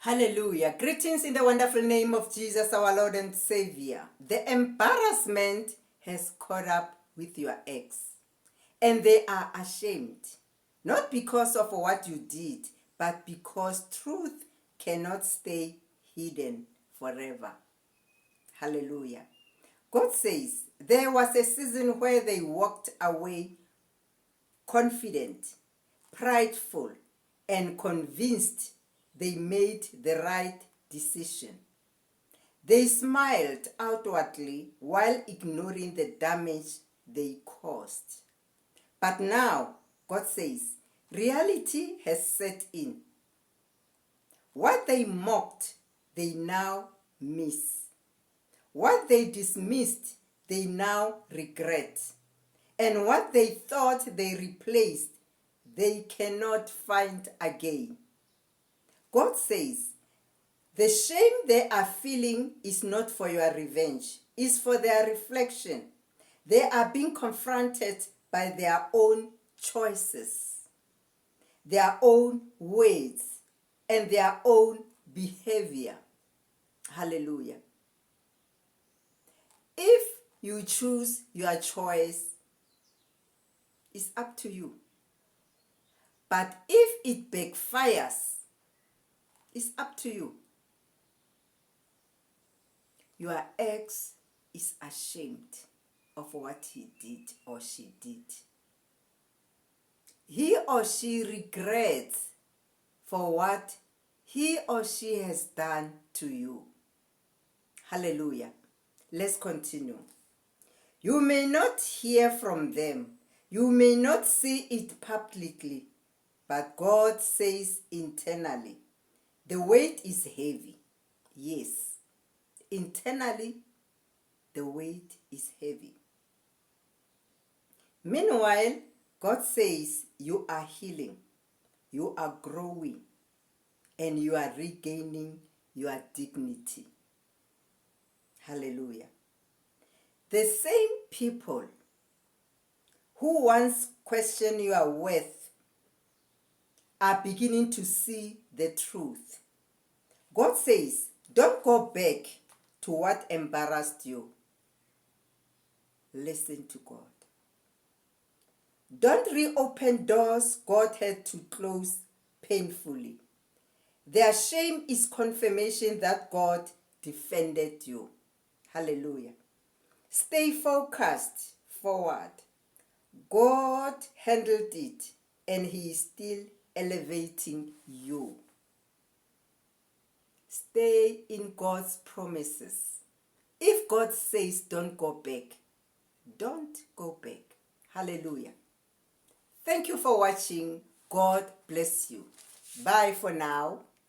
Hallelujah. Greetings in the wonderful name of Jesus, our Lord and Savior. The embarrassment has caught up with your ex, and they are ashamed, not because of what you did, but because truth cannot stay hidden forever. Hallelujah. God says there was a season where they walked away confident, prideful, and convinced they made the right decision. They smiled outwardly while ignoring the damage they caused. But now, God says, reality has set in. What they mocked, they now miss. What they dismissed, they now regret. And what they thought they replaced, they cannot find again. God says, the shame they are feeling is not for your revenge, it's for their reflection. They are being confronted by their own choices, their own ways, and their own behavior. Hallelujah. If you choose your choice, it's up to you. But if it backfires, it's up to you. Your ex is ashamed of what he did or she did. He or she regrets for what he or she has done to you. Hallelujah. Let's continue. You may not hear from them. You may not see it publicly, but God says internally, the weight is heavy. Yes, internally, the weight is heavy. Meanwhile, God says you are healing, you are growing, and you are regaining your dignity. Hallelujah. The same people who once questioned your worth are beginning to see the truth. God says, don't go back to what embarrassed you. Listen to God. Don't reopen doors God had to close painfully. Their shame is confirmation that God defended you. Hallelujah. Stay focused forward. God handled it, and He is still elevating you. Stay in God's promises. If God says don't go back, don't go back. Hallelujah. Thank you for watching. God bless you. Bye for now.